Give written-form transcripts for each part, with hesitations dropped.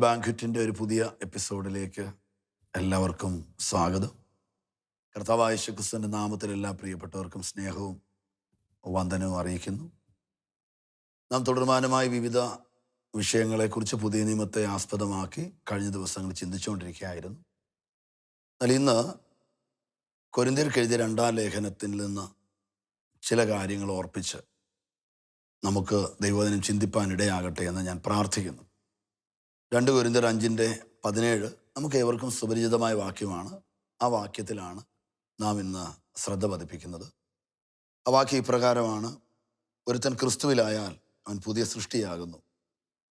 ബാങ്ക്വറ്റിൻ്റെ ഒരു പുതിയ എപ്പിസോഡിലേക്ക് എല്ലാവർക്കും സ്വാഗതം. കർത്താവായ യേശുക്രിസ്തുവിൻ്റെ നാമത്തിൽ എല്ലാ പ്രിയപ്പെട്ടവർക്കും സ്നേഹവും വന്ദനവും അറിയിക്കുന്നു. നാം തുടർമാനമായി വിവിധ വിഷയങ്ങളെക്കുറിച്ച് പുതിയ നിയമത്തെ ആസ്പദമാക്കി കഴിഞ്ഞ ദിവസങ്ങൾ ചിന്തിച്ചുകൊണ്ടിരിക്കുകയായിരുന്നു. എന്നാൽ ഇന്ന് കൊരിന്ത്യർക്ക് എഴുതിയ 2-ാം ലേഖനത്തിൽ നിന്ന് ചില കാര്യങ്ങൾ ഓർപ്പിച്ച് നമുക്ക് ദൈവവചനം ചിന്തിപ്പാനിടയാകട്ടെ എന്ന് ഞാൻ പ്രാർത്ഥിക്കുന്നു. 2 കൊരിന്ത്യർ 5:17 നമുക്ക് ഏവർക്കും സുപരിചിതമായ വാക്യമാണ്. ആ വാക്യത്തിലാണ് നാം ഇന്ന് ശ്രദ്ധ പതിപ്പിക്കുന്നത്. ആ വാക്യം ഇപ്രകാരമാണ്: ഒരുത്തൻ ക്രിസ്തുവിലായാൽ അവൻ പുതിയ സൃഷ്ടിയാകുന്നു,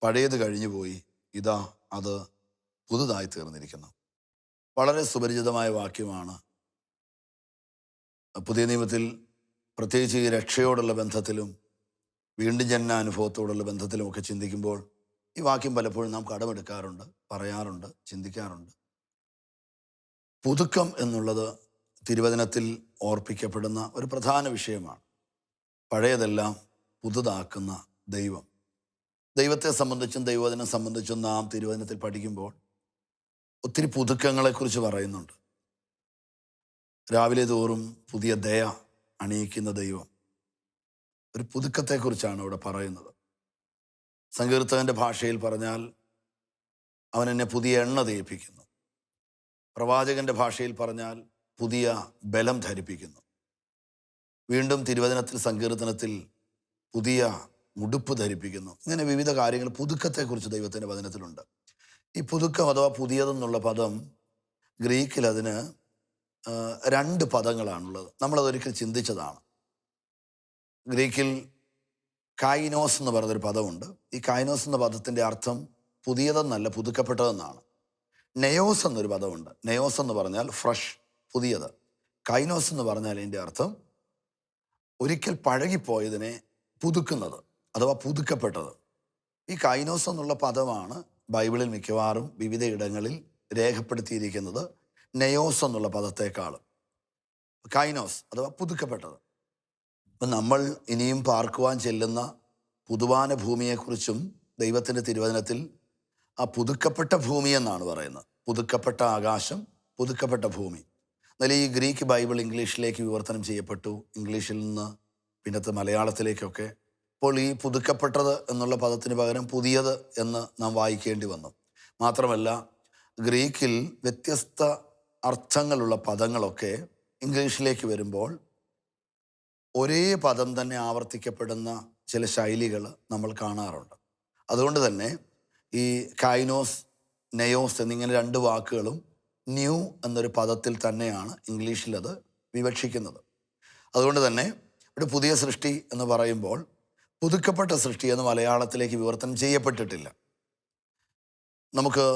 പഴയത് കഴിഞ്ഞുപോയി, ഇതാ അത് പുതുതായി തീർന്നിരിക്കുന്നു. വളരെ സുപരിചിതമായ വാക്യമാണ്. പുതിയ നിയമത്തിൽ പ്രത്യേകിച്ച് ഈ രക്ഷയോടുള്ള ബന്ധത്തിലും വീണ്ടും ജനന അനുഭവത്തോടുള്ള ബന്ധത്തിലുമൊക്കെ ചിന്തിക്കുമ്പോൾ ഈ വാക്യം പലപ്പോഴും നാം കടമെടുക്കാറുണ്ട്, പറയാറുണ്ട്, ചിന്തിക്കാറുണ്ട്. പുതുക്കം എന്നുള്ളത് തിരുവചനത്തിൽ ഓർപ്പിക്കപ്പെടുന്ന ഒരു പ്രധാന വിഷയമാണ്. പഴയതെല്ലാം പുതുതാക്കുന്ന ദൈവം. ദൈവത്തെ സംബന്ധിച്ചും ദൈവവചനം സംബന്ധിച്ചും നാം തിരുവചനത്തിൽ പഠിക്കുമ്പോൾ ഒത്തിരി പുതുക്കങ്ങളെക്കുറിച്ച് പറയുന്നുണ്ട്. രാവിലെ തോറും പുതിയ ദയ അണിയിക്കുന്ന ദൈവം, ഒരു പുതുക്കത്തെക്കുറിച്ചാണ് ഇവിടെ പറയുന്നത്. സങ്കീർത്തകൻ്റെ ഭാഷയിൽ പറഞ്ഞാൽ അവൻ എന്നെ പുതിയ എണ്ണ തേപ്പിക്കുന്നു. പ്രവാചകന്റെ ഭാഷയിൽ പറഞ്ഞാൽ പുതിയ ബലം ധരിപ്പിക്കുന്നു. വീണ്ടും തിരുവചനത്തിൽ സങ്കീർത്തനത്തിൽ പുതിയ ഉടുപ്പ് ധരിപ്പിക്കുന്നു. ഇങ്ങനെ വിവിധ കാര്യങ്ങൾ പുതുക്കത്തെക്കുറിച്ച് ദൈവത്തിൻ്റെ വചനത്തിലുണ്ട്. ഈ പുതുക്കം അഥവാ പുതിയതെന്നുള്ള പദം ഗ്രീക്കിൽ അതിന് 2 പദങ്ങളാണുള്ളത്. നമ്മളതൊരിക്കൽ ചിന്തിച്ചതാണ്. ഗ്രീക്കിൽ കൈനോസ് എന്ന് പറയുന്നൊരു പദമുണ്ട്. ഈ കൈനോസ് എന്ന പദത്തിൻ്റെ അർത്ഥം പുതിയതെന്നല്ല, പുതുക്കപ്പെട്ടതെന്നാണ്. നെയോസ് എന്നൊരു പദമുണ്ട്. നെയോസ് എന്ന് പറഞ്ഞാൽ ഫ്രഷ്, പുതിയത്. കൈനോസ് എന്ന് പറഞ്ഞാൽ അതിൻ്റെ അർത്ഥം ഒരിക്കൽ പഴകിപ്പോയതിനെ പുതുക്കുന്നത് അഥവാ പുതുക്കപ്പെട്ടത്. ഈ കൈനോസ് എന്നുള്ള പദമാണ് ബൈബിളിൽ മിക്കവാറും വിവിധ ഇടങ്ങളിൽ രേഖപ്പെടുത്തിയിരിക്കുന്നത് നെയോസ് എന്നുള്ള പദത്തെക്കാളും. കൈനോസ് അഥവാ പുതുക്കപ്പെട്ടത്. അപ്പം നമ്മൾ ഇനിയും പാർക്കുവാൻ ചെല്ലുന്ന പുതുവാന ഭൂമിയെക്കുറിച്ചും ദൈവത്തിൻ്റെ തിരുവചനത്തിൽ ആ പുതുക്കപ്പെട്ട ഭൂമി എന്നാണ് പറയുന്നത്. പുതുക്കപ്പെട്ട ആകാശം, പുതുക്കപ്പെട്ട ഭൂമി. എന്നാൽ ഈ ഗ്രീക്ക് ബൈബിൾ ഇംഗ്ലീഷിലേക്ക് വിവർത്തനം ചെയ്യപ്പെട്ടു, ഇംഗ്ലീഷിൽ നിന്ന് പിന്നത്തെ മലയാളത്തിലേക്കൊക്കെ. അപ്പോൾ ഈ പുതുക്കപ്പെട്ടത് എന്നുള്ള പദത്തിന് പകരം പുതിയത് എന്ന് നാം വായിക്കേണ്ടി വന്നു. മാത്രമല്ല, ഗ്രീക്കിൽ വ്യത്യസ്ത അർത്ഥങ്ങളുള്ള പദങ്ങളൊക്കെ ഇംഗ്ലീഷിലേക്ക് വരുമ്പോൾ ഒരേ പദം തന്നെ ആവർത്തിക്കപ്പെടുന്ന ചില ശൈലികൾ നമ്മൾ കാണാറുണ്ട്. അതുകൊണ്ട് തന്നെ ഈ കൈനോസ്, നെയോസ് എന്നിങ്ങനെ 2 വാക്കുകളും ന്യൂ എന്നൊരു പദത്തിൽ തന്നെയാണ് ഇംഗ്ലീഷിൽ അത് വിവക്ഷിക്കുന്നത്. അതുകൊണ്ട് തന്നെ ഇവിടെ പുതിയ സൃഷ്ടി എന്ന് പറയുമ്പോൾ പുതുക്കപ്പെട്ട സൃഷ്ടി എന്ന് മലയാളത്തിലേക്ക് വിവർത്തനം ചെയ്യപ്പെട്ടിട്ടില്ല. നമുക്ക്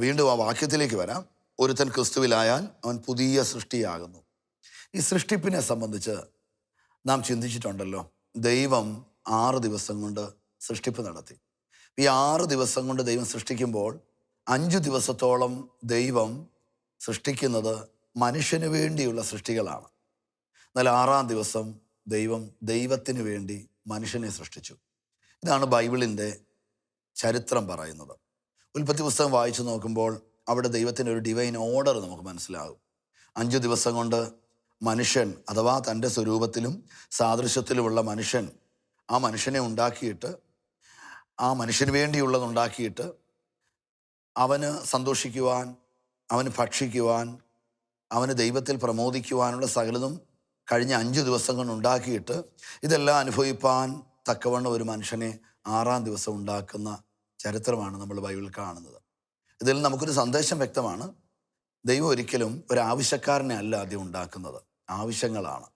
വീണ്ടും ആ വാക്യത്തിലേക്ക് വരാം. ഒരുത്തൻ ക്രിസ്തുവിലായാൽ അവൻ പുതിയ സൃഷ്ടിയാകുന്നു. ഈ സൃഷ്ടിപ്പിനെ സംബന്ധിച്ച് നാം ചിന്തിച്ചിട്ടുണ്ടല്ലോ. ദൈവം 6 ദിവസം കൊണ്ട് സൃഷ്ടിപ്പ് നടത്തി. ഈ 6 ദിവസം കൊണ്ട് ദൈവം സൃഷ്ടിക്കുമ്പോൾ 5 ദിവസത്തോളം ദൈവം സൃഷ്ടിക്കുന്നത് മനുഷ്യന് വേണ്ടിയുള്ള സൃഷ്ടികളാണ്. എന്നാൽ 6-ാം ദിവസം ദൈവം ദൈവത്തിന് വേണ്ടി മനുഷ്യനെ സൃഷ്ടിച്ചു. ഇതാണ് ബൈബിളിൻ്റെ ചരിത്രം പറയുന്നത്. ഉൽപ്പത്തി പുസ്തകം വായിച്ചു നോക്കുമ്പോൾ അവിടെ ദൈവത്തിൻ്റെ ഒരു ഡിവൈൻ ഓർഡർ നമുക്ക് മനസ്സിലാകും. 5 ദിവസം കൊണ്ട് മനുഷ്യൻ അഥവാ തൻ്റെ സ്വരൂപത്തിലും സാദൃശ്യത്തിലുമുള്ള മനുഷ്യൻ, ആ മനുഷ്യനെ ഉണ്ടാക്കിയിട്ട്, ആ മനുഷ്യന് വേണ്ടിയുള്ളതുണ്ടാക്കിയിട്ട് അവന് സന്തോഷിക്കുവാൻ, അവന് ഭക്ഷിക്കുവാൻ, അവന് ദൈവത്തിൽ പ്രമോദിക്കുവാനുള്ള സകലതും കഴിഞ്ഞ 5 ദിവസം കൊണ്ട് ഉണ്ടാക്കിയിട്ട് ഇതെല്ലാം അനുഭവിപ്പാൻ തക്കവണ്ണം ഒരു മനുഷ്യനെ 6-ാം ദിവസം ഉണ്ടാക്കുന്ന ചരിത്രമാണ് നമ്മൾ ബൈബിളിൽ കാണുന്നത്. ഇതിൽ നമുക്കൊരു സന്ദേശം വ്യക്തമാണ്. ദൈവം ഒരിക്കലും ഒരു ആവശ്യക്കാരനെ അല്ല ആദ്യം ഉണ്ടാക്കുന്നത്, ആവശ്യങ്ങളാണ്.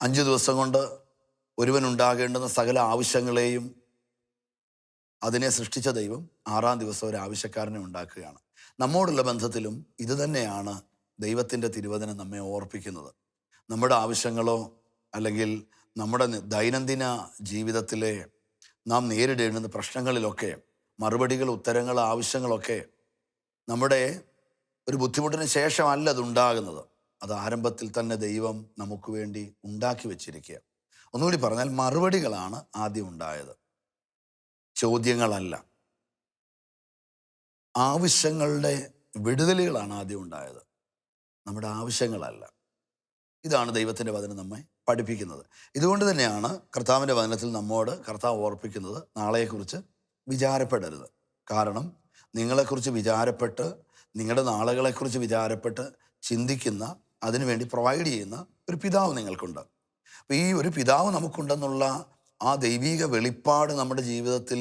5 ദിവസം കൊണ്ട് ഒരുവൻ ഉണ്ടാകേണ്ടുന്ന സകല ആവശ്യങ്ങളെയും അതിനെ സൃഷ്ടിച്ച ദൈവം 6-ാം ദിവസം ഒരു ആവശ്യക്കാരനെ ഉണ്ടാക്കുകയാണ്. നമ്മോടുള്ള ബന്ധത്തിലും ഇത് തന്നെയാണ് ദൈവത്തിൻ്റെ തിരുവചനം നമ്മെ ഓർപ്പിക്കുന്നത്. നമ്മുടെ ആവശ്യങ്ങളോ അല്ലെങ്കിൽ നമ്മുടെ ദൈനംദിന ജീവിതത്തിലെ നാം നേരിടേണ്ടുന്ന പ്രശ്നങ്ങളിലൊക്കെ മറുപടികൾ, ഉത്തരങ്ങൾ, ആവശ്യങ്ങളൊക്കെ നമ്മുടെ ഒരു ബുദ്ധിമുട്ടിന് ശേഷമല്ല അതുണ്ടാകുന്നത്. അത് ആരംഭത്തിൽ തന്നെ ദൈവം നമുക്ക് വേണ്ടി ഉണ്ടാക്കി വെച്ചിരിക്കുക. ഒന്നുകൂടി പറഞ്ഞാൽ മറുപടികളാണ് ആദ്യം ഉണ്ടായത്, ചോദ്യങ്ങളല്ല. ആവശ്യങ്ങളുടെ വിടുതലുകളാണ് ആദ്യം ഉണ്ടായത്, നമ്മുടെ ആവശ്യങ്ങളല്ല. ഇതാണ് ദൈവത്തിൻ്റെ വചനം നമ്മെ പഠിപ്പിക്കുന്നത്. ഇതുകൊണ്ട് തന്നെയാണ് കർത്താവിൻ്റെ വചനത്തിൽ നമ്മോട് കർത്താവ് ഓർപ്പിക്കുന്നത്, നാളെക്കുറിച്ച് വിചാരപ്പെടരുത്. കാരണം നിങ്ങളെക്കുറിച്ച് വിചാരപ്പെട്ട്, നിങ്ങളുടെ നാളുകളെക്കുറിച്ച് വിചാരപ്പെട്ട് ചിന്തിക്കുന്ന, അതിനുവേണ്ടി പ്രൊവൈഡ് ചെയ്യുന്ന ഒരു പിതാവ് നിങ്ങൾക്കുണ്ട്. അപ്പോൾ ഈ ഒരു പിതാവ് നമുക്കുണ്ടെന്നുള്ള ആ ദൈവീക വെളിപ്പാട് നമ്മുടെ ജീവിതത്തിൽ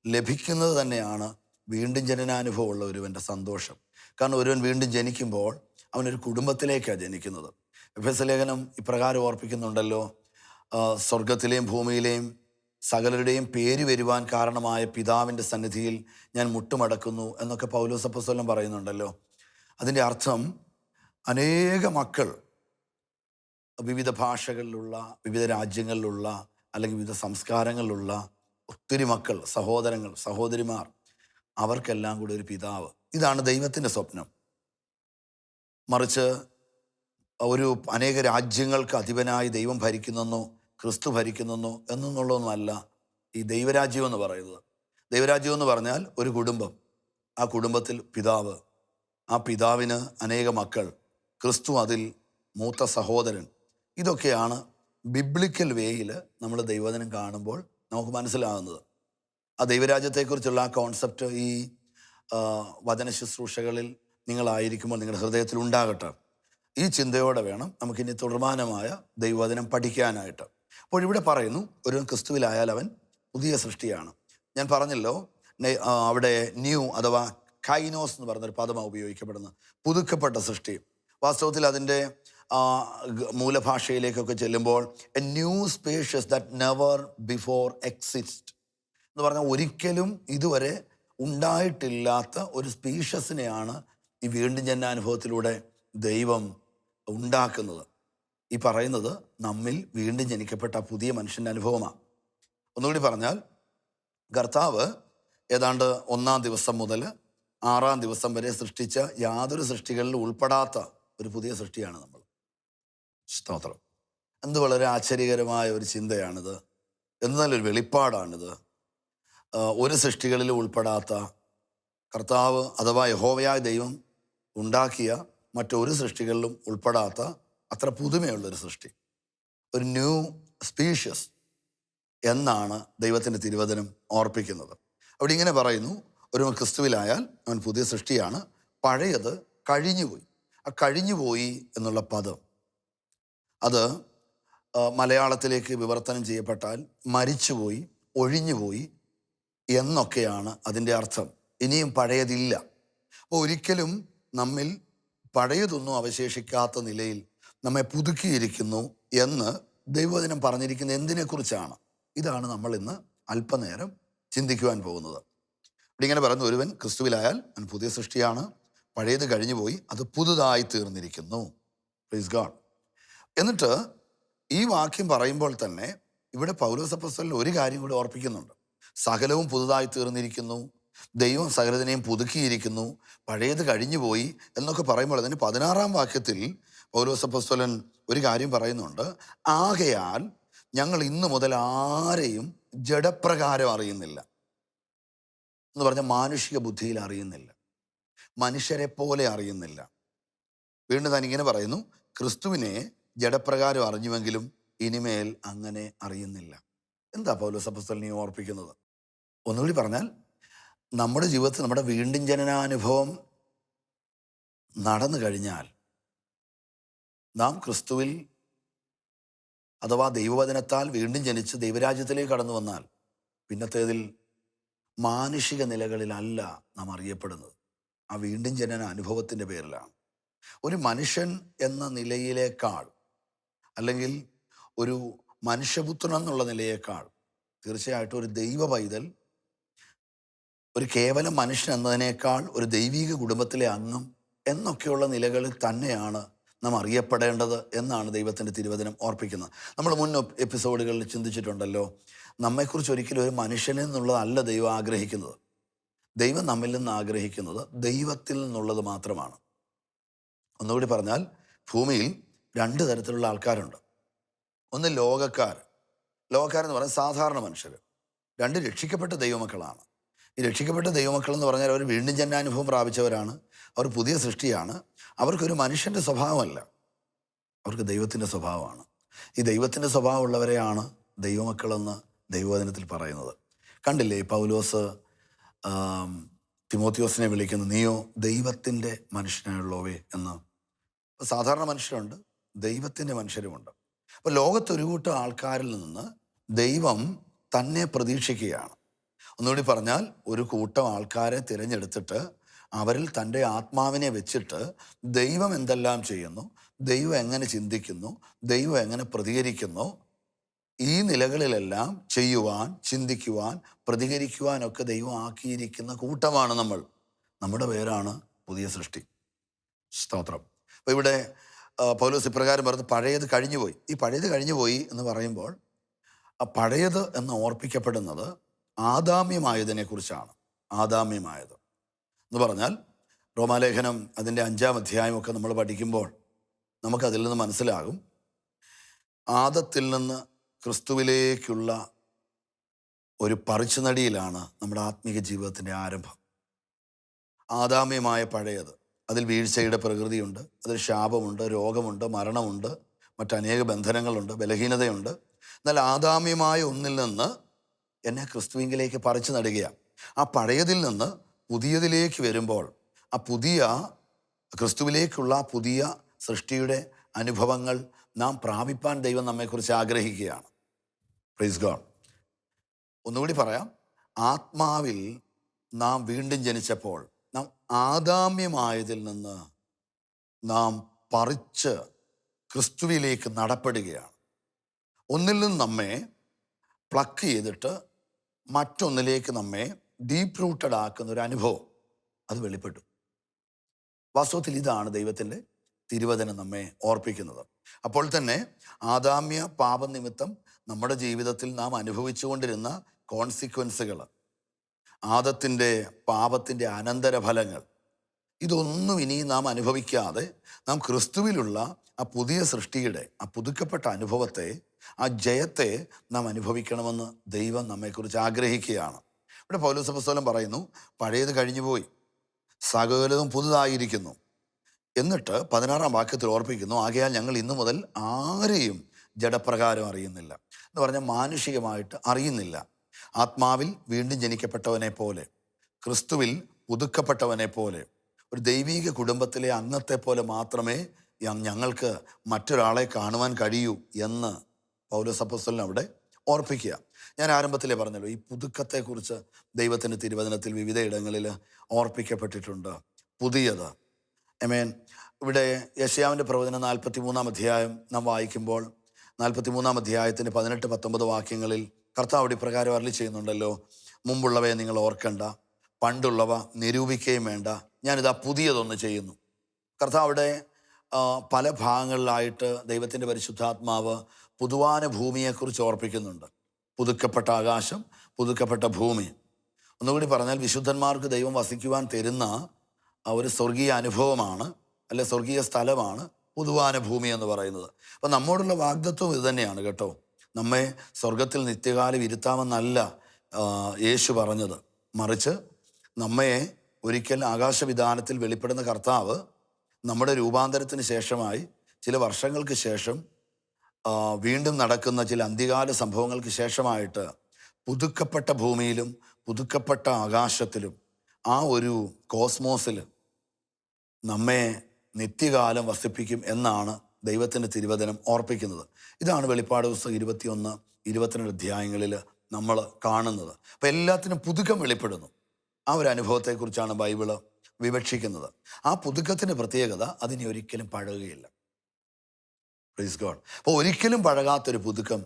ലഭിക്കുന്നത് തന്നെയാണ് വീണ്ടും ജനനാനുഭവമുള്ള ഒരുവൻ്റെ സന്തോഷം. കാരണം ഒരുവൻ വീണ്ടും ജനിക്കുമ്പോൾ അവനൊരു കുടുംബത്തിലേക്കാണ് ജനിക്കുന്നത്. എഫെസ്യ ലേഖനം ഇപ്രകാരം ഓർപ്പിക്കുന്നുണ്ടല്ലോ, സ്വർഗത്തിലെയും ഭൂമിയിലെയും സകലരുടെയും പേര് വരുവാൻ കാരണമായ പിതാവിൻ്റെ സന്നിധിയിൽ ഞാൻ മുട്ടുമടക്കുന്നു എന്നൊക്കെ പൗലോസ് അപ്പോസ്തലൻ പറയുന്നുണ്ടല്ലോ. അതിൻ്റെ അർത്ഥം അനേക മക്കൾ, വിവിധ ഭാഷകളിലുള്ള, വിവിധ രാജ്യങ്ങളിലുള്ള, അല്ലെങ്കിൽ വിവിധ സംസ്കാരങ്ങളിലുള്ള ഒത്തിരി മക്കൾ, സഹോദരങ്ങൾ, സഹോദരിമാർ, അവർക്കെല്ലാം കൂടി ഒരു പിതാവ്. ഇതാണ് ദൈവത്തിൻ്റെ സ്വപ്നം. മറിച്ച് ഒരു അനേക രാജ്യങ്ങൾക്ക് അധിപനായി ദൈവം ഭരിക്കുന്നെന്നോ ക്രിസ്തു ഭരിക്കുന്നെന്നോ എന്നുള്ളതൊന്നുമല്ല ഈ ദൈവരാജ്യം എന്ന് പറയുന്നത്. ദൈവരാജ്യം എന്ന് പറഞ്ഞാൽ ഒരു കുടുംബം, ആ കുടുംബത്തിൽ പിതാവ്, ആ പിതാവിന് അനേക മക്കൾ, ക്രിസ്തു അതിൽ മൂത്ത സഹോദരൻ. ഇതൊക്കെയാണ് ബിബ്ലിക്കൽ വേയിൽ നമ്മൾ ദൈവവചനം കാണുമ്പോൾ നമുക്ക് മനസ്സിലാകുന്നത്. ആ ദൈവരാജ്യത്തെക്കുറിച്ചുള്ള ആ കോൺസെപ്റ്റ് ഈ വചന ശുശ്രൂഷകളിൽ നിങ്ങളായിരിക്കുമ്പോൾ നിങ്ങളുടെ ഹൃദയത്തിൽ ഉണ്ടാകട്ടെ. ഈ ചിന്തയോടെ വേണം നമുക്കിനി തുടർമാനമായ ദൈവവചനം പഠിക്കാനായിട്ട്. അപ്പോൾ ഇവിടെ പറയുന്നു, ഒരു ക്രിസ്തുവിലായാൽ അവൻ പുതിയ സൃഷ്ടിയാണ്. ഞാൻ പറഞ്ഞല്ലോ, അവിടെ ന്യൂ അഥവാ കൈനോസ് എന്ന് പറയുന്നൊരു പദമാണ് ഉപയോഗിക്കപ്പെടുന്നത്, പുതുക്കപ്പെട്ട സൃഷ്ടി. വാസ്തവത്തിൽ അതിൻ്റെ മൂലഭാഷയിലേക്കൊക്കെ ചെല്ലുമ്പോൾ A new spacious that never before exist എന്ന് പറഞ്ഞാൽ ഒരിക്കലും ഇതുവരെ ഉണ്ടായിട്ടില്ലാത്ത ഒരു സ്പീഷ്യസിനെയാണ് ഈ വീണ്ടും ജനനാനുഭവത്തിലൂടെ ദൈവം ഉണ്ടാക്കുന്നത്. ഈ പറയുന്നത് നമ്മിൽ വീണ്ടും ജനിക്കപ്പെട്ട പുതിയ മനുഷ്യൻ്റെ അനുഭവമാണ്. ഒന്നുകൂടി പറഞ്ഞാൽ, കർത്താവ് ഏതാണ്ട് 1-ാം ദിവസം മുതൽ 6-ാം ദിവസം വരെ സൃഷ്ടിച്ച യാതൊരു സൃഷ്ടികളിലും ഉൾപ്പെടാത്ത ഒരു പുതിയ സൃഷ്ടിയാണ് നമ്മൾ. സ്തോത്രം! എന്ത് വളരെ ആശ്ചര്യകരമായ ഒരു ചിന്തയാണിത്, എന്നല്ലൊരു വെളിപ്പാടാണിത്. ഒരു സൃഷ്ടികളിലും ഉൾപ്പെടാത്ത കർത്താവ് അഥവാ യഹോവയായ ദൈവം ഉണ്ടാക്കിയ മറ്റൊരു സൃഷ്ടികളിലും ഉൾപ്പെടാത്ത അത്ര പുതുമയുള്ളൊരു സൃഷ്ടി, ഒരു ന്യൂ സ്പീഷ്യസ് എന്നാണ് ദൈവത്തിൻ്റെ തിരുവചനം ഓർപ്പിക്കുന്നത്. അവിടെ ഇങ്ങനെ പറയുന്നു, ഒരു ക്രിസ്തുവിലായാൽ അവൻ പുതിയ സൃഷ്ടിയാണ്, പഴയത് കഴിഞ്ഞുപോയി. ആ കഴിഞ്ഞുപോയി എന്നുള്ള പദം അത് മലയാളത്തിലേക്ക് വിവർത്തനം ചെയ്യപ്പെട്ടാൽ മരിച്ചുപോയി, ഒഴിഞ്ഞുപോയി എന്നൊക്കെയാണ് അതിൻ്റെ അർത്ഥം. ഇനിയും പഴയതില്ല. അപ്പോൾ ഒരിക്കലും നമ്മിൽ പഴയതൊന്നും അവശേഷിക്കാത്ത നിലയിൽ നമ്മെ പുതുക്കിയിരിക്കുന്നു എന്ന് ദൈവവചനം പറഞ്ഞിരിക്കുന്നത് എന്തിനെക്കുറിച്ചാണ്? ഇതാണ് നമ്മൾ ഇന്ന് അല്പനേരം ചിന്തിക്കുവാൻ പോകുന്നത്. ഇവിടെ ഇങ്ങനെ പറയുന്നു, ഒരുവൻ ക്രിസ്തുവിലായാൽ അവൻ പുതിയ സൃഷ്ടിയാണ്, പഴയത് കഴിഞ്ഞുപോയി, അത് പുതുതായി തീർന്നിരിക്കുന്നു. Praise God. എന്നിട്ട് ഈ വാക്യം പറയുമ്പോൾ തന്നെ ഇവിടെ പൗലോസ് അപ്പോസ്തലൻ ഒരു കാര്യം കൂടി ഓർപ്പിക്കുന്നുണ്ട്. സകലവും പുതുതായി തീർന്നിരിക്കുന്നു, ദൈവം സകലതിനെയും പുതുക്കിയിരിക്കുന്നു, പഴയത് കഴിഞ്ഞുപോയി എന്നൊക്കെ പറയുമ്പോൾ അതിന് 16-ാം വാക്യത്തിൽ പൗലോസ് അപ്പോസ്തലൻ ഒരു കാര്യം പറയുന്നുണ്ട്. ആകയാൽ ഞങ്ങൾ ഇന്നു മുതൽ ആരെയും ജഡപ്രകാരം അറിയുന്നില്ല എന്ന് പറഞ്ഞാൽ മാനുഷിക ബുദ്ധിയിൽ അറിയുന്നില്ല, മനുഷ്യരെ പോലെ അറിയുന്നില്ല. വീണ്ടും താൻ ഇങ്ങനെ പറയുന്നു, ക്രിസ്തുവിനെ ജഡപ്രകാരം അറിഞ്ഞുവെങ്കിലും ഇനിമേൽ അങ്ങനെ അറിയുന്നില്ല. എന്താ പൗലോസ് അപ്പോസ്തലൻ ഓർപ്പിക്കുന്നത്? ഒന്നുകൂടി പറഞ്ഞാൽ, നമ്മുടെ ജീവിതത്തിൽ നമ്മുടെ വീണ്ടും ജനനാനുഭവം നടന്നു കഴിഞ്ഞാൽ, നാം ക്രിസ്തുവിൽ അഥവാ ദൈവവചനത്താൽ വീണ്ടും ജനിച്ച് ദൈവരാജ്യത്തിലേക്ക് കടന്നു വന്നാൽ, പിന്നത്തേതിൽ മാനുഷിക നിലകളിലല്ല നാം അറിയപ്പെടുന്നത്, ആ വീണ്ടും ജനന അനുഭവത്തിൻ്റെ പേരിലാണ്. ഒരു മനുഷ്യൻ എന്ന നിലയിലേക്കാൾ, അല്ലെങ്കിൽ ഒരു മനുഷ്യപുത്രൻ എന്നുള്ള നിലയേക്കാൾ തീർച്ചയായിട്ടും ഒരു ദൈവ പൈതൽ, ഒരു കേവലം മനുഷ്യൻ എന്നതിനേക്കാൾ ഒരു ദൈവിക കുടുംബത്തിലെ അംഗം എന്നൊക്കെയുള്ള നിലകളിൽ തന്നെയാണ് നാം അറിയപ്പെടേണ്ടത് എന്നാണ് ദൈവത്തിൻ്റെ തിരുവചനം ഓർപ്പിക്കുന്നത്. നമ്മൾ മുൻ എപ്പിസോഡുകളിൽ ചിന്തിച്ചിട്ടുണ്ടല്ലോ, നമ്മെക്കുറിച്ച് ഒരിക്കലും ഒരു മനുഷ്യനിൽ നിന്നുള്ളതല്ല ദൈവം ആഗ്രഹിക്കുന്നത്. ദൈവം നമ്മിൽ നിന്ന് ആഗ്രഹിക്കുന്നത് ദൈവത്തിൽ നിന്നുള്ളത് മാത്രമാണ്. ഒന്നുകൂടി പറഞ്ഞാൽ, ഭൂമിയിൽ 2 തരത്തിലുള്ള ആൾക്കാരുണ്ട്. ഒന്ന് ലോകക്കാരെന്ന് പറഞ്ഞാൽ സാധാരണ മനുഷ്യർ, 2 രക്ഷിക്കപ്പെട്ട ദൈവമക്കളാണ്. ഈ രക്ഷിക്കപ്പെട്ട ദൈവമക്കൾ എന്ന് പറഞ്ഞാൽ അവർ വീണ്ടും ജന്മാനുഭവം പ്രാപിച്ചവരാണ്. അവർ പുതിയ സൃഷ്ടിയാണ്. അവർക്കൊരു മനുഷ്യൻ്റെ സ്വഭാവമല്ല, അവർക്ക് ദൈവത്തിൻ്റെ സ്വഭാവമാണ്. ഈ ദൈവത്തിൻ്റെ സ്വഭാവമുള്ളവരെയാണ് ദൈവമക്കളെന്ന് ദൈവവചനത്തിൽ പറയുന്നത്. കണ്ടില്ലേ പൗലോസ് തിമോത്തിയോസിനെ വിളിക്കുന്നു, നീയോ ദൈവത്തിൻ്റെ മനുഷ്യനായുള്ളവേ എന്ന്. സാധാരണ മനുഷ്യരുണ്ട്, ദൈവത്തിൻ്റെ മനുഷ്യരുമുണ്ട്. അപ്പോൾ ലോകത്തൊരു കൂട്ടം ആൾക്കാരിൽ നിന്ന് ദൈവം തന്നെ പ്രതീക്ഷിക്കുകയാണ്. ഒന്നുകൂടി പറഞ്ഞാൽ, ഒരു കൂട്ടം ആൾക്കാരെ തിരഞ്ഞെടുത്തിട്ട് അവരിൽ തൻ്റെ ആത്മാവിനെ വെച്ചിട്ട് ദൈവം എന്തെല്ലാം ചെയ്യുന്നു, ദൈവം എങ്ങനെ ചിന്തിക്കുന്നു, ദൈവം എങ്ങനെ പ്രതികരിക്കുന്നു, ഈ നിലകളിലെല്ലാം ചെയ്യുവാൻ, ചിന്തിക്കുവാൻ, പ്രതികരിക്കുവാനൊക്കെ ദൈവം ആക്കിയിരിക്കുന്ന കൂട്ടമാണ് നമ്മൾ. നമ്മുടെ പേരാണ് പുതിയ സൃഷ്ടി. സ്തോത്രം. അപ്പോൾ ഇവിടെ പൗലോസ് ഇപ്രകാരം പറഞ്ഞ്, പഴയത് കഴിഞ്ഞുപോയി. ഈ പഴയത് കഴിഞ്ഞുപോയി എന്ന് പറയുമ്പോൾ ആ പഴയത് എന്ന് ഓർപ്പിക്കപ്പെടുന്നത് ആദാമ്യമായതിനെക്കുറിച്ചാണ്. ആദാമ്യമായത് എന്ന് പറഞ്ഞാൽ റോമാലേഖനം അതിൻ്റെ 5-ാം അധ്യായമൊക്കെ നമ്മൾ പഠിക്കുമ്പോൾ നമുക്കതിൽ നിന്ന് മനസ്സിലാകും, ആദത്തിൽ നിന്ന് ക്രിസ്തുവിലേക്കുള്ള ഒരു പറിച്ചുനടിയിലാണ് നമ്മുടെ ആത്മീക ജീവിതത്തിൻ്റെ ആരംഭം. ആദാമ്യമായ പഴയത്, അതിൽ വീഴ്ചയുടെ പ്രകൃതിയുണ്ട്, അതിൽ ശാപമുണ്ട്, രോഗമുണ്ട്, മരണമുണ്ട്, മറ്റനേക ബന്ധനങ്ങളുണ്ട്, ബലഹീനതയുണ്ട്. എന്നാൽ ആദാമ്യമായ ഒന്നിൽ നിന്ന് എന്നെ ക്രിസ്തുവിലേക്ക് പറിച്ചു നടുകയാണ്. ആ പഴയതിൽ നിന്ന് പുതിയതിലേക്ക് വരുമ്പോൾ ആ പുതിയ ക്രിസ്തുവിലേക്കുള്ള പുതിയ സൃഷ്ടിയുടെ അനുഭവങ്ങൾ നാം പ്രാപിപ്പാൻ ദൈവം നമ്മെക്കുറിച്ച് ആഗ്രഹിക്കുകയാണ്. Praise God. ഒന്നുകൂടി പറയാം, ആത്മാവിൽ നാം വീണ്ടും ജനിച്ചപ്പോൾ നാം ആദാമ്യമായതിൽ നിന്ന് നാം പറിച്ച് ക്രിസ്തുവിലേക്ക് നടപ്പെടുകയാണ്. ഒന്നിൽ നിന്ന് നമ്മെ പ്ലക്ക് ചെയ്തിട്ട് മറ്റൊന്നിലേക്ക് നമ്മെ ഡീപ്പ് റൂട്ടഡ് ആക്കുന്ന ഒരു അനുഭവം അത് വെളിപ്പെട്ടു. വാസ്തവത്തിൽ ഇതാണ് ദൈവത്തിൻ്റെ തിരുവചനം നമ്മെ ഓർപ്പിക്കുന്നത്. അപ്പോൾ തന്നെ ആദാമ്യ പാപനിമിത്തം നമ്മുടെ ജീവിതത്തിൽ നാം അനുഭവിച്ചുകൊണ്ടിരുന്ന കോൺസിക്വൻസുകൾ, ആദത്തിൻ്റെ പാപത്തിൻ്റെ അനന്തരഫലങ്ങൾ, ഇതൊന്നും ഇനി നാം അനുഭവിക്കാതെ നാം ക്രിസ്തുവിലുള്ള ആ പുതിയ സൃഷ്ടിയുടെ ആ പുതുക്കപ്പെട്ട അനുഭവത്തെ, ആ ജയത്തെ നാം അനുഭവിക്കണമെന്ന് ദൈവം നമ്മെക്കുറിച്ച് ആഗ്രഹിക്കുകയാണ്. ഇവിടെ പൗലോസ് അപ്പോസ്തലൻ പറയുന്നു, പഴയത് കഴിഞ്ഞുപോയി, സകലതും പുതുതായിരിക്കുന്നു. എന്നിട്ട് 16-ാം വാക്യത്തിൽ ഓർപ്പിക്കുന്നു, ആകയാൽ ഞങ്ങൾ ഇന്നു മുതൽ ആരെയും ജഡപ്രകാരം അറിയുന്നില്ല എന്ന് പറഞ്ഞാൽ മാനുഷികമായിട്ട് അറിയുന്നില്ല. ആത്മാവിൽ വീണ്ടും ജനിക്കപ്പെട്ടവനെ പോലെ, ക്രിസ്തുവിൽ പുതുക്കപ്പെട്ടവനെ പോലെ, ഒരു ദൈവീക കുടുംബത്തിലെ അംഗത്തെ പോലെ മാത്രമേ ഞങ്ങൾക്ക് മറ്റൊരാളെ കാണുവാൻ കഴിയൂ എന്ന് പൗലോസ് അപ്പോസ്തലൻ അവിടെ ഓർപ്പിക്കുക. ഞാൻ ആരംഭത്തിലേ പറഞ്ഞല്ലോ, ഈ പുതുക്കത്തെക്കുറിച്ച് ദൈവത്തിൻ്റെ തിരുവചനത്തിൽ വിവിധ ഇടങ്ങളിൽ ഓർപ്പിക്കപ്പെട്ടിട്ടുണ്ട്. പുതിയത്, ആമേൻ. ഇവിടെ യെശയ്യാവിൻ്റെ പ്രവചനം 43-ാം അധ്യായം നാം വായിക്കുമ്പോൾ 43-ാം അധ്യായത്തിൻ്റെ 18-19 വാക്യങ്ങളിൽ കർത്താവ് അവിടെ പ്രകാരം അരുളി ചെയ്യുന്നുണ്ടല്ലോ, മുമ്പുള്ളവയെ നിങ്ങൾ ഓർക്കണ്ട, പണ്ടുള്ളവ നിരൂപിക്കുകയും വേണ്ട, ഞാനിതാ പുതിയതൊന്ന് ചെയ്യുന്നു. കർത്താവ് അവിടെ പല ഭാഗങ്ങളിലായിട്ട് ദൈവത്തിൻ്റെ പരിശുദ്ധാത്മാവ് പുതുവാന ഭൂമിയെക്കുറിച്ച് ഓർപ്പിക്കുന്നുണ്ട്. പുതുക്കപ്പെട്ട ആകാശം, പുതുക്കപ്പെട്ട ഭൂമി. ഒന്നുകൂടി പറഞ്ഞാൽ, വിശുദ്ധന്മാർക്ക് ദൈവം വസിക്കുവാൻ തരുന്ന ഒരു സ്വർഗീയ അനുഭവമാണ്, അല്ലെ സ്വർഗീയ സ്ഥലമാണ് പുതുവാന ഭൂമി എന്ന് പറയുന്നത്. അപ്പം നമ്മോടുള്ള വാഗ്ദത്വം ഇത് തന്നെയാണ് കേട്ടോ. നമ്മെ സ്വർഗത്തിൽ നിത്യകാലം ഇരുത്താമെന്നല്ല യേശു പറഞ്ഞത്, മറിച്ച് നമ്മെ ഒരിക്കൽ ആകാശവിധാനത്തിൽ വെളിപ്പെടുന്ന കർത്താവ് നമ്മുടെ രൂപാന്തരത്തിന് ശേഷമായി ചില വർഷങ്ങൾക്ക് ശേഷം വീണ്ടും നടക്കുന്ന ചില അന്ത്യകാല സംഭവങ്ങൾക്ക് ശേഷമായിട്ട് പുതുക്കപ്പെട്ട ഭൂമിയിലും പുതുക്കപ്പെട്ട ആകാശത്തിലും ആ ഒരു കോസ്മോസിൽ നമ്മെ നിത്യകാലം വസിപ്പിക്കും എന്നാണ് ദൈവത്തിൻ്റെ തിരുവചനം ഓർപ്പിക്കുന്നത്. ഇതാണ് വെളിപ്പാട് പുസ്തകം 21-22 അധ്യായങ്ങളിൽ നമ്മൾ കാണുന്നത്. അപ്പം എല്ലാത്തിനും പുതുക്കം വെളിപ്പെടുന്നു. ആ ഒരു അനുഭവത്തെക്കുറിച്ചാണ് ബൈബിള് വിവക്ഷിക്കുന്നത്. ആ പുതുക്കത്തിൻ്റെ പ്രത്യേകത, അതിനെ ഒരിക്കലും പഴകുകയില്ല. Praise God. അപ്പോൾ ഒരിക്കലും പഴകാത്തൊരു പുതുക്കം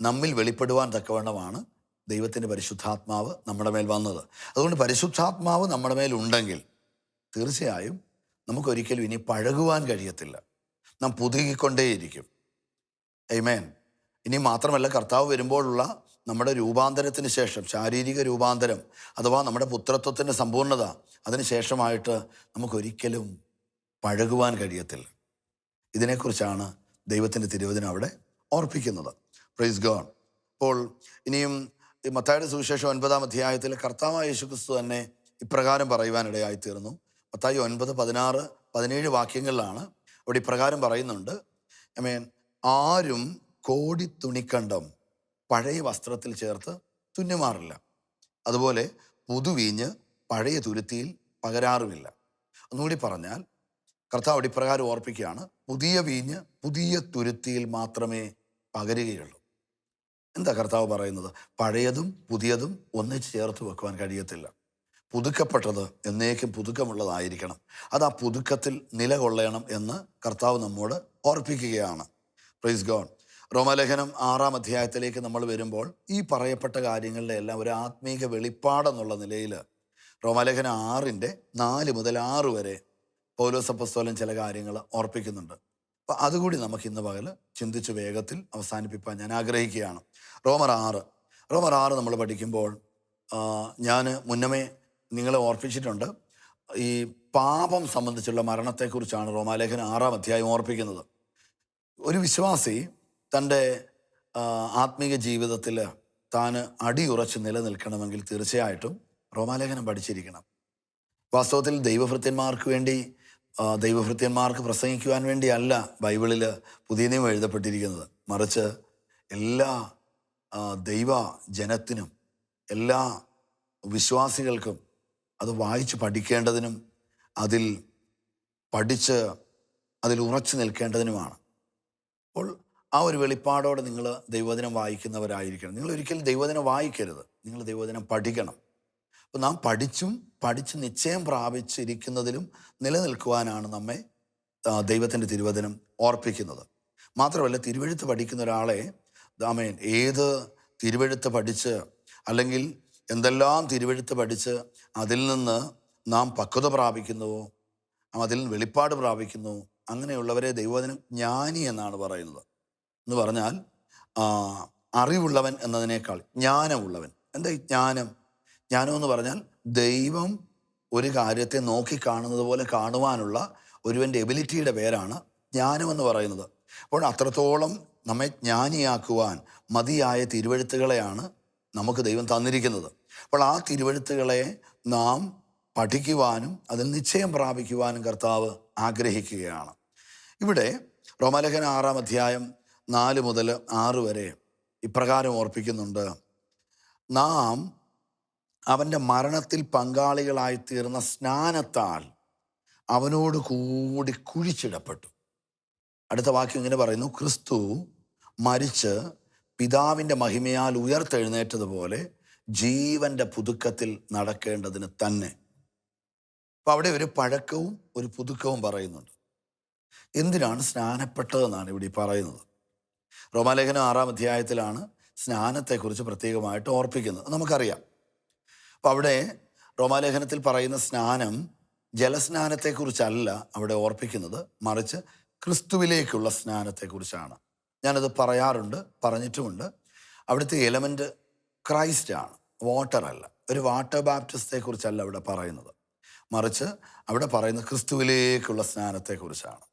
നമ്മിൽ വെളിപ്പെടുവാൻ തക്കവണ്ണമാണ് ദൈവത്തിൻ്റെ പരിശുദ്ധാത്മാവ് നമ്മുടെ മേൽ വന്നത്. അതുകൊണ്ട് പരിശുദ്ധാത്മാവ് നമ്മുടെ മേലുണ്ടെങ്കിൽ തീർച്ചയായും നമുക്കൊരിക്കലും ഇനി പഴകുവാൻ കഴിയത്തില്ല. നാം പുതുകിക്കൊണ്ടേയിരിക്കും. ആമേൻ. ഇനി മാത്രമല്ല, കർത്താവ് വരുമ്പോഴുള്ള നമ്മുടെ രൂപാന്തരത്തിന് ശേഷം, ശാരീരിക രൂപാന്തരം അഥവാ നമ്മുടെ പുത്രത്വത്തിൻ്റെ സമ്പൂർണ്ണത, അതിന് ശേഷമായിട്ട് നമുക്കൊരിക്കലും പഴകുവാൻ കഴിയത്തില്ല. ഇതിനെക്കുറിച്ചാണ് ദൈവത്തിൻ്റെ തിരുവചനം അവിടെ ഓർപ്പിക്കുന്നത്. Praise God. അപ്പോൾ ഇനിയും ഈ മത്തായിയുടെ സുവിശേഷം 9-ാം അധ്യായത്തിൽ കർത്താവായ യേശുക്രിസ്തു തന്നെ ഇപ്രകാരം പറയുവാനിടയായി തീർന്നു. മത്തായി 9:16-17 വാക്യങ്ങളിലാണ് അവിടെ ഇപ്രകാരം പറയുന്നുണ്ട്. മീൻ ആരും കോടി തുണിക്കണ്ടം പഴയ വസ്ത്രത്തിൽ ചേർത്ത് തുന്നുമാറില്ല, അതുപോലെ പുതുവീഞ്ഞ് പഴയ തുരുത്തിയിൽ പകരാറുമില്ല. ഒന്നുകൂടി പറഞ്ഞാൽ കർത്താവ് അവിടെ ഇപ്രകാരം ഓർപ്പിക്കുകയാണ്, പുതിയ വീഞ്ഞ് പുതിയ തുരുത്തിയിൽ മാത്രമേ പകരുകയുള്ളൂ. എന്താ കർത്താവ് പറയുന്നത്? പഴയതും പുതിയതും ഒന്നിച്ച് ചേർത്ത് വെക്കുവാൻ കഴിയത്തില്ല. പുതുക്കപ്പെട്ടത് എന്നേക്കും പുതുക്കമുള്ളതായിരിക്കണം. അത് ആ പുതുക്കത്തിൽ നിലകൊള്ളണം എന്ന് കർത്താവ് നമ്മോട് ഓർപ്പിക്കുകയാണ്. Praise God. റോമാലേഖനം 6-ാം അധ്യായത്തിലേക്ക് നമ്മൾ വരുമ്പോൾ ഈ പറയപ്പെട്ട കാര്യങ്ങളുടെ എല്ലാം ഒരു ആത്മീക വെളിപ്പാടെന്നുള്ള നിലയിൽ റോമാലേഖനം 6-4 മുതൽ 6 വരെ പൗലോസ് അപ്പോസ്തലൻ ചില കാര്യങ്ങൾ ഓർപ്പിക്കുന്നുണ്ട്. അപ്പം അതുകൂടി നമുക്ക് ഇന്ന് പകൽ ചിന്തിച്ച് വേഗത്തിൽ അവസാനിപ്പിക്കാൻ ഞാൻ ആഗ്രഹിക്കുകയാണ്. റോമർ 6 നമ്മൾ പഠിക്കുമ്പോൾ ഞാൻ മുന്നമേ നിങ്ങളെ ഓർപ്പിച്ചിട്ടുണ്ട്. ഈ പാപം സംബന്ധിച്ചുള്ള മരണത്തെക്കുറിച്ചാണ് റോമാലേഖനം 6-ാം അധ്യായം ഓർപ്പിക്കുന്നത്. ഒരു വിശ്വാസി തൻ്റെ ആത്മീക ജീവിതത്തിൽ താൻ അടിയുറച്ച് നിലനിൽക്കണമെങ്കിൽ തീർച്ചയായിട്ടും റോമാലേഖനം പഠിച്ചിരിക്കണം. വാസ്തവത്തിൽ ദൈവഭൃത്യന്മാർക്ക് പ്രസംഗിക്കുവാൻ വേണ്ടിയല്ല ബൈബിളിൽ പുതിയ നിയമം എഴുതപ്പെട്ടിരിക്കുന്നത്. മറിച്ച് എല്ലാ ദൈവ ജനത്തിനും എല്ലാ വിശ്വാസികൾക്കും അത് വായിച്ച് പഠിക്കേണ്ടതിനും അതിൽ ഉറച്ചു നിൽക്കേണ്ടതിനുമാണ്. അപ്പോൾ ആ ഒരു വെളിപ്പാടോടെ നിങ്ങൾ ദൈവവചനം വായിക്കുന്നവരായിരിക്കണം. നിങ്ങൾ ഒരിക്കലും ദൈവവചനം വായിക്കരുത്, നിങ്ങൾ ദൈവവചനം പഠിക്കണം. അപ്പോൾ നാം പഠിച്ച് നിശ്ചയം പ്രാപിച്ചിരിക്കുന്നതിലും നിലനിൽക്കുവാനാണ് നമ്മെ ദൈവത്തിൻ്റെ തിരുവചനം ഓർപ്പിക്കുന്നത്. മാത്രമല്ല, തിരുവെഴുത്ത് പഠിക്കുന്ന ഒരാളെ ഏത് തിരുവെഴുത്ത് പഠിച്ച് അല്ലെങ്കിൽ എന്തെല്ലാം തിരുവെഴുത്ത് പഠിച്ച് അതിൽ നിന്ന് നാം പക്വത പ്രാപിക്കുന്നുവോ, അതിൽ വെളിപ്പാട് പ്രാപിക്കുന്നു, അങ്ങനെയുള്ളവരെ ദൈവവചനം ജ്ഞാനി എന്നാണ് പറയുന്നത്. എന്ന് പറഞ്ഞാൽ അറിവുള്ളവൻ എന്നതിനേക്കാൾ ജ്ഞാനമുള്ളവൻ. എന്താ ഈ ജ്ഞാനം എന്ന് പറഞ്ഞാൽ ദൈവം ഒരു കാര്യത്തെ നോക്കിക്കാണുന്നത് പോലെ കാണുവാനുള്ള ഒരുവൻ്റെ എബിലിറ്റിയുടെ പേരാണ് ജ്ഞാനമെന്ന് പറയുന്നത്. അപ്പോൾ അത്രത്തോളം നമ്മെ ജ്ഞാനിയാക്കുവാൻ മതിയായ തിരുവെഴുത്തുകളെയാണ് നമുക്ക് ദൈവം തന്നിരിക്കുന്നത്. അപ്പോൾ ആ തിരുവെഴുത്തുകളെ നാം പഠിക്കുവാനും അതിൽ നിശ്ചയം പ്രാപിക്കുവാനും കർത്താവ് ആഗ്രഹിക്കുകയാണ്. ഇവിടെ റോമാലേഖനം 6-ാം അധ്യായം 4 മുതൽ 6 വരെ ഇപ്രകാരം ഓർപ്പിക്കുന്നുണ്ട്. നാം അവൻ്റെ മരണത്തിൽ പങ്കാളികളായിത്തീർന്ന സ്നാനത്താൽ അവനോട് കൂടി കുഴിച്ചിടപ്പെട്ടു. അടുത്ത വാക്യം ഇങ്ങനെ പറയുന്നു, ക്രിസ്തു മരിച്ച് പിതാവിൻ്റെ മഹിമയാൽ ഉയർത്തെഴുന്നേറ്റതുപോലെ ജീവൻ്റെ പുതുക്കത്തിൽ നടക്കേണ്ടതിന് തന്നെ. അപ്പം അവിടെ ഒരു പഴക്കവും ഒരു പുതുക്കവും പറയുന്നുണ്ട്. എന്തിനാണ് സ്നാനപ്പെട്ടതെന്നാണ് ഇവിടെ പറയുന്നത്. റോമാലേഖനം 6-ാം അധ്യായത്തിലാണ് സ്നാനത്തെക്കുറിച്ച് പ്രത്യേകമായിട്ട് ഓർപ്പിക്കുന്നത്, നമുക്കറിയാം. അപ്പം അവിടെ റോമാലേഖനത്തിൽ പറയുന്ന സ്നാനം ജലസ്നാനത്തെക്കുറിച്ചല്ല അവിടെ ഓർപ്പിക്കുന്നത്, മറിച്ച് ക്രിസ്തുവിലേക്കുള്ള സ്നാനത്തെക്കുറിച്ചാണ്. ഞാനത് പറഞ്ഞിട്ടുമുണ്ട്. അവിടുത്തെ എലമെൻ്റ് ക്രൈസ്റ്റാണ്, വാട്ടറല്ല. ഒരു വാട്ടർ ബാപ്റ്റിസത്തെക്കുറിച്ചല്ല അവിടെ പറയുന്നത്, മറിച്ച് അവിടെ പറയുന്നത് ക്രിസ്തുവിലേക്കുള്ള സ്നാനത്തെക്കുറിച്ചാണ്.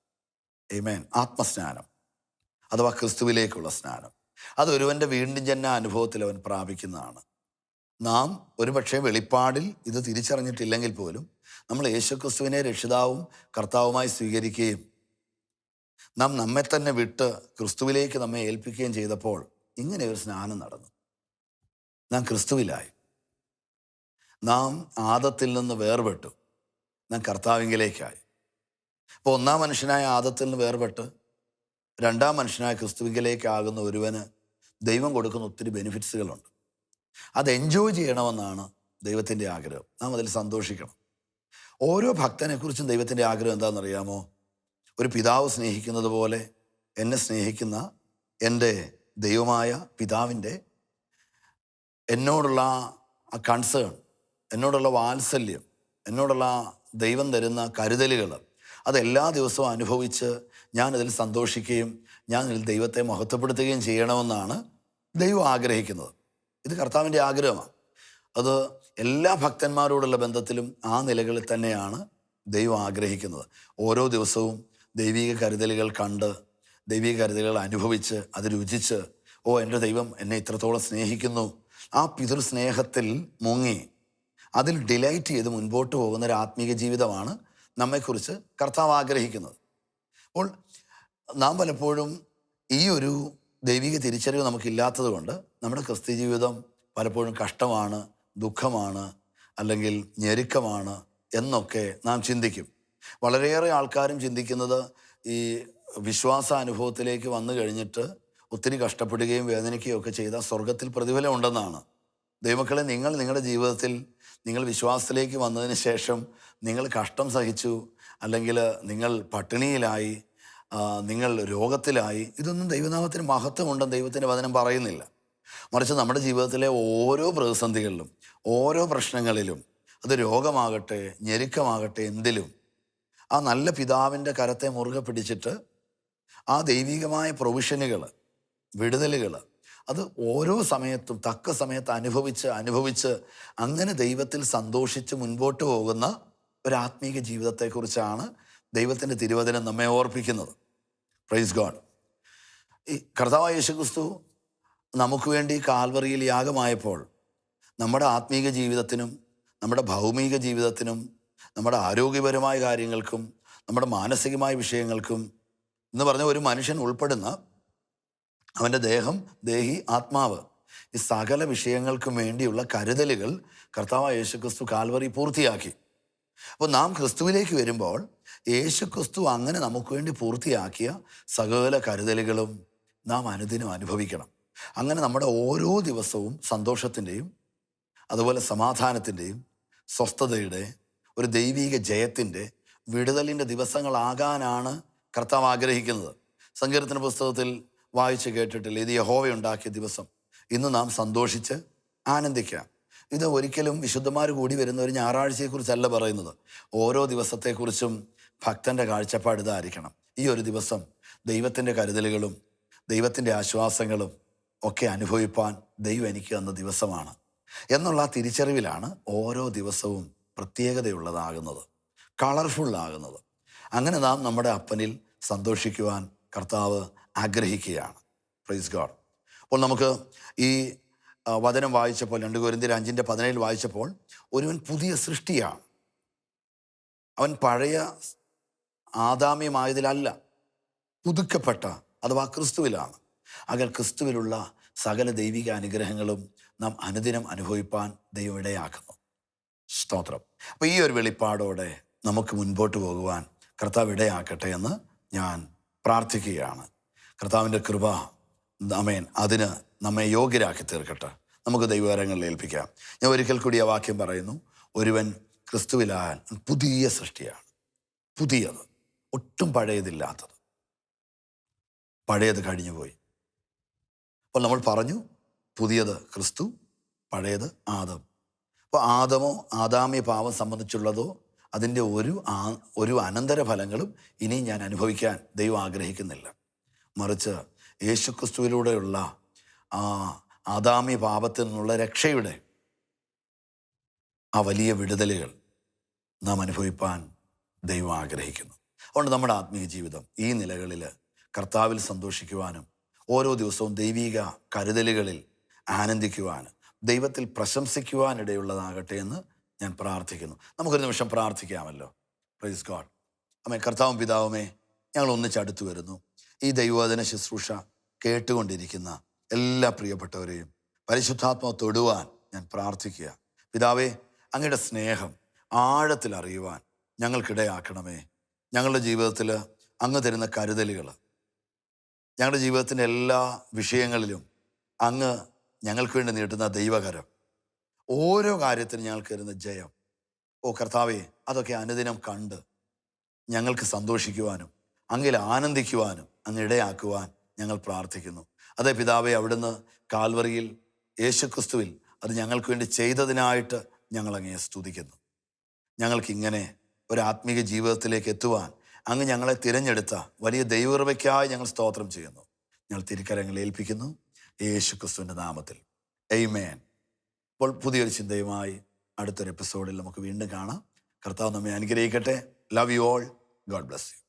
ആമേൻ. ആത്മസ്നാനം അഥവാ ക്രിസ്തുവിലേക്കുള്ള സ്നാനം അതൊരുവൻ്റെ വീണ്ടും ജന്മ അനുഭവത്തിൽ അവൻ പ്രാപിക്കുന്നതാണ്. നാം ഒരുപക്ഷെ വെളിപ്പാടിൽ ഇത് തിരിച്ചറിഞ്ഞിട്ടില്ലെങ്കിൽ പോലും നമ്മൾ യേശുക്രിസ്തുവിനെ രക്ഷിതാവും കർത്താവുമായി സ്വീകരിക്കുകയും നാം നമ്മെ തന്നെ വിട്ട് ക്രിസ്തുവിലേക്ക് നമ്മെ ഏൽപ്പിക്കുകയും ചെയ്തപ്പോൾ ഇങ്ങനെ ഒരു സ്നാനം നടന്നു. നാം ക്രിസ്തുവിലായി, നാം ആദത്തിൽ നിന്ന് വേർപെട്ടു, നാം കർത്താവിങ്കിലേക്കായി. അപ്പോൾ ഒന്നാം മനുഷ്യനായ ആദത്തിൽ നിന്ന് വേർപെട്ട് രണ്ടാം മനുഷ്യനായ ക്രിസ്തുവിങ്കിലേക്കാകുന്ന ഒരുവന് ദൈവം കൊടുക്കുന്ന ഒത്തിരി ബെനിഫിറ്റ്സുകളുണ്ട്. അത് എൻജോയ് ചെയ്യണമെന്നാണ് ദൈവത്തിൻ്റെ ആഗ്രഹം. നാം അതിൽ സന്തോഷിക്കണം. ഓരോ ഭക്തനെക്കുറിച്ചും ദൈവത്തിൻ്റെ ആഗ്രഹം എന്താണെന്നറിയാമോ? ഒരു പിതാവ് സ്നേഹിക്കുന്നത് പോലെ എന്നെ സ്നേഹിക്കുന്ന എൻ്റെ ദൈവമായ പിതാവിൻ്റെ എന്നോടുള്ള ആ കൺസേൺ, എന്നോടുള്ള വാത്സല്യം, എന്നോടുള്ള ദൈവം തരുന്ന കരുതലുകൾ അതെല്ലാ ദിവസവും അനുഭവിച്ച് ഞാനതിൽ സന്തോഷിക്കുകയും ഞാനതിൽ ദൈവത്തെ മഹത്വപ്പെടുത്തുകയും ചെയ്യണമെന്നാണ് ദൈവം ആഗ്രഹിക്കുന്നത്. ഇത് കർത്താവിൻ്റെ ആഗ്രഹമാണ്. അത് എല്ലാ ഭക്തന്മാരോടുള്ള ബന്ധത്തിലും ആ നിലകളിൽ തന്നെയാണ് ദൈവം ആഗ്രഹിക്കുന്നത്. ഓരോ ദിവസവും ദൈവിക കരുതലുകൾ കണ്ട്, ദൈവിക കരുതലുകൾ അനുഭവിച്ച്, അത് രുചിച്ച്, എൻ്റെ ദൈവം എന്നെ ഇത്രത്തോളം സ്നേഹിക്കുന്നു, ആ പിതൃസ്നേഹത്തിൽ മുങ്ങി അതിൽ ഡിലൈറ്റ് ചെയ്ത് മുൻപോട്ട് പോകുന്ന ഒരു ആത്മീക ജീവിതമാണ് നമ്മെക്കുറിച്ച് കർത്താവ് ആഗ്രഹിക്കുന്നത്. അപ്പോൾ നാം പലപ്പോഴും ഈ ഒരു ദൈവിക തിരിച്ചറിവ് നമുക്കില്ലാത്തത് കൊണ്ട് നമ്മുടെ ക്രിസ്ത്യ ജീവിതം പലപ്പോഴും കഷ്ടമാണ്, ദുഃഖമാണ്, അല്ലെങ്കിൽ ഞെരുക്കമാണ് എന്നൊക്കെ നാം ചിന്തിക്കും. വളരെയേറെ ആൾക്കാരും ചിന്തിക്കുന്നത് ഈ വിശ്വാസാനുഭവത്തിലേക്ക് വന്നു കഴിഞ്ഞിട്ട് ഒത്തിരി കഷ്ടപ്പെടുകയും വേദനിക്കുകയും ഒക്കെ ചെയ്താൽ സ്വർഗത്തിൽ പ്രതിഫലം ഉണ്ടെന്നാണ്. ദൈവമക്കളെ, നിങ്ങൾ നിങ്ങളുടെ ജീവിതത്തിൽ നിങ്ങൾ വിശ്വാസത്തിലേക്ക് വന്നതിന് ശേഷം നിങ്ങൾ കഷ്ടം സഹിച്ചു, അല്ലെങ്കിൽ നിങ്ങൾ പട്ടിണിയിലായി, നിങ്ങൾ രോഗത്തിലായി, ഇതൊന്നും ദൈവനാമത്തിന് മഹത്വമുണ്ടെന്ന് ദൈവത്തിൻ്റെ വചനം പറയുന്നില്ല. മറിച്ച് നമ്മുടെ ജീവിതത്തിലെ ഓരോ പ്രതിസന്ധികളിലും ഓരോ പ്രശ്നങ്ങളിലും, അത് രോഗമാകട്ടെ ഞെരുക്കമാകട്ടെ, എന്തിലും ആ നല്ല പിതാവിൻ്റെ കരത്തെ മുറുകെ പിടിച്ചിട്ട് ആ ദൈവികമായ പ്രൊവിഷനുകൾ, വിടുതലുകൾ, അത് ഓരോ സമയത്തും തക്ക സമയത്ത് അനുഭവിച്ച് അങ്ങനെ ദൈവത്തിൽ സന്തോഷിച്ച് മുൻപോട്ട് പോകുന്ന ഒരു ആത്മീക ജീവിതത്തെക്കുറിച്ചാണ് ദൈവത്തിൻ്റെ തിരുവചനം നമ്മെ ഓർപ്പിക്കുന്നത്. Praise God. ഈ കർത്താവായ യേശുക്രിസ്തു നമുക്ക് വേണ്ടി കാൽവറിയിൽ യാഗമായപ്പോൾ നമ്മുടെ ആത്മീക ജീവിതത്തിനും നമ്മുടെ ഭൗമിക ജീവിതത്തിനും നമ്മുടെ ആരോഗ്യപരമായ കാര്യങ്ങൾക്കും നമ്മുടെ മാനസികമായ വിഷയങ്ങൾക്കും എന്ന് പറഞ്ഞ ഒരു മനുഷ്യൻ ഉൾപ്പെടുന്ന അവൻ്റെ ദേഹം, ദേഹി, ആത്മാവ്, ഈ സകല വിഷയങ്ങൾക്കും വേണ്ടിയുള്ള കരുതലുകൾ കർത്താവായ യേശുക്രിസ്തു കാൽവറി പൂർത്തിയാക്കി. അപ്പോൾ നാം ക്രിസ്തുവിലേക്ക് വരുമ്പോൾ യേശുക്രിസ്തു അങ്ങനെ നമുക്ക് വേണ്ടി പൂർത്തിയാക്കിയ സകല കരുതലുകളും നാം അനുദിനം അനുഭവിക്കണം. അങ്ങനെ നമ്മുടെ ഓരോ ദിവസവും സന്തോഷത്തിൻ്റെയും അതുപോലെ സമാധാനത്തിൻ്റെയും സ്വസ്ഥതയുടെ, ഒരു ദൈവിക ജയത്തിൻ്റെ, വിടുതലിൻ്റെ ദിവസങ്ങളാകാനാണ് കർത്താവ് ആഗ്രഹിക്കുന്നത്. സങ്കീർത്തന പുസ്തകത്തിൽ വായിച്ച് കേട്ടിട്ടില്ല, ഇത് യഹോവയുണ്ടാക്കിയ ദിവസം, ഇന്ന് നാം സന്തോഷിച്ച് ആനന്ദിക്കാം. ഇത് ഒരിക്കലും വിശുദ്ധന്മാർ കൂടി വരുന്ന ഒരു ഞായറാഴ്ചയെക്കുറിച്ചല്ല പറയുന്നത്. ഓരോ ദിവസത്തെക്കുറിച്ചും ഭക്തൻ്റെ കാഴ്ചപ്പാട് ഇതായിരിക്കണം. ഈ ഒരു ദിവസം ദൈവത്തിൻ്റെ കരുതലുകളും ദൈവത്തിൻ്റെ ആശ്വാസങ്ങളും ഒക്കെ അനുഭവിപ്പാൻ ദൈവം എനിക്ക് തന്ന ദിവസമാണ് എന്നുള്ള തിരിച്ചറിവിലാണ് ഓരോ ദിവസവും പ്രത്യേകതയുള്ളതാകുന്നത്, കളർഫുള്ളാകുന്നത്. അങ്ങനെ നാം നമ്മുടെ അപ്പനിൽ സന്തോഷിക്കുവാൻ കർത്താവ് ആഗ്രഹിക്കുകയാണ്. Praise God. അപ്പോൾ നമുക്ക് ഈ വചനം വായിച്ചപ്പോൾ 2 കൊരിന്ത്യർ 5:17 വായിച്ചപ്പോൾ, ഒരുവൻ പുതിയ സൃഷ്ടിയാണ്, അവൻ പഴയ ആദാമ്യമായതിലല്ല, പുതുക്കപ്പെട്ട അഥവാ ക്രിസ്തുവിലാണ്. അങ്ങനെ ക്രിസ്തുവിലുള്ള സകല ദൈവിക അനുഗ്രഹങ്ങളും നാം അനുദിനം അനുഭവിപ്പാൻ ദൈവം ഇടയാക്കുന്നു. സ്തോത്രം. അപ്പോൾ ഈ ഒരു വെളിപ്പാടോടെ നമുക്ക് മുൻപോട്ട് പോകുവാൻ കർത്താവ് ഇടയാക്കട്ടെ എന്ന് ഞാൻ പ്രാർത്ഥിക്കുകയാണ്. കർത്താവിൻ്റെ കൃപ, ആമേൻ, അതിന് നമ്മെ യോഗ്യരാക്കി തീർക്കട്ടെ. നമുക്ക് ദൈവകരങ്ങളിൽ ഏൽപ്പിക്കാം. ഞാൻ ഒരിക്കൽ കൂടി ആ വാക്യം പറയുന്നു. ഒരുവൻ ക്രിസ്തുവിലായാൽ പുതിയ സൃഷ്ടിയാണ്. പുതിയത്, ഒട്ടും പഴയതില്ലാത്തത്. പഴയത് കഴിഞ്ഞുപോയി. അപ്പോൾ നമ്മൾ പറഞ്ഞു, പുതിയത് ക്രിസ്തു, പഴയത് ആദം. അപ്പോൾ ആദമോ ആദാമ്യ പാപം സംബന്ധിച്ചുള്ളതോ അതിൻ്റെ ഒരു അനന്തര ഫലങ്ങളും ഇനിയും ഞാൻ അനുഭവിക്കാൻ ദൈവം ആഗ്രഹിക്കുന്നില്ല. മറിച്ച് യേശുക്രിസ്തുവിലൂടെയുള്ള ആ ആദാമ്യ പാപത്തിൽ നിന്നുള്ള രക്ഷയുടെ ആ വലിയ വിടുതലുകൾ നാം അനുഭവിപ്പാൻ ദൈവം ആഗ്രഹിക്കുന്നു. അതുകൊണ്ട് നമ്മുടെ ആത്മീയ ജീവിതം ഈ നിലകളിൽ കർത്താവിൽ സന്തോഷിക്കുവാനും ഓരോ ദിവസവും ദൈവിക കരുതലുകളിൽ ആനന്ദിക്കുവാനും ദൈവത്തിൽ പ്രശംസിക്കുവാനിടയുള്ളതാകട്ടെ എന്ന് ഞാൻ പ്രാർത്ഥിക്കുന്നു. നമുക്കൊരു നിമിഷം പ്രാർത്ഥിക്കാമല്ലോ. Praise God. അമ്മേ, കർത്താവും പിതാവുമേ, ഞങ്ങൾ ഒന്നിച്ചടുത്തു വരുന്നു. ഈ ദൈവവചന ശുശ്രൂഷ കേട്ടുകൊണ്ടിരിക്കുന്ന എല്ലാ പ്രിയപ്പെട്ടവരെയും പരിശുദ്ധാത്മാവ് തൊടുവാൻ ഞാൻ പ്രാർത്ഥിക്കുക. പിതാവേ, അങ്ങയുടെ സ്നേഹം ആഴത്തിൽ അറിയുവാൻ ഞങ്ങൾക്കിടയാക്കണമേ. ഞങ്ങളുടെ ജീവിതത്തിൽ അങ്ങ് തരുന്ന കരുതലുകൾ, ഞങ്ങളുടെ ജീവിതത്തിൻ്റെ എല്ലാ വിഷയങ്ങളിലും അങ്ങ് ഞങ്ങൾക്ക് വേണ്ടി നീട്ടുന്ന ദൈവകരം, ഓരോ കാര്യത്തിനും ഞങ്ങൾക്ക് തരുന്ന ജയം, ഓ കർത്താവേ, അതൊക്കെ അനുദിനം കണ്ട് ഞങ്ങൾക്ക് സന്തോഷിക്കുവാനും അങ്ങിൽ ആനന്ദിക്കുവാനും അങ്ങ് ഇടയാക്കുവാൻ ഞങ്ങൾ പ്രാർത്ഥിക്കുന്നു. അതേ പിതാവേ, അവിടുന്ന് കാൽവറിയിൽ യേശുക്രിസ്തുവിൽ അത് ഞങ്ങൾക്ക് വേണ്ടി ചെയ്തതിനായിട്ട് ഞങ്ങൾ അങ്ങയെ സ്തുതിക്കുന്നു. ഞങ്ങൾക്കിങ്ങനെ ഒരു ആത്മീക ജീവിതത്തിലേക്ക് എത്തുവാൻ അങ്ങ് ഞങ്ങളെ തിരഞ്ഞെടുത്ത വലിയ ദൈവകൃപയ്ക്കായി ഞങ്ങൾ സ്തോത്രം ചെയ്യുന്നു. ഞങ്ങൾ തിരുക്കരങ്ങൾ ഏൽപ്പിക്കുന്നു യേശുക്രിസ്തുവിൻ്റെ നാമത്തിൽ. ആമേൻ. അപ്പോൾ പുതിയൊരു ചിന്തയുമായി അടുത്തൊരു എപ്പിസോഡിൽ നമുക്ക് വീണ്ടും കാണാം. കർത്താവ് നമ്മെ അനുഗ്രഹിക്കട്ടെ. Love you all. God bless you.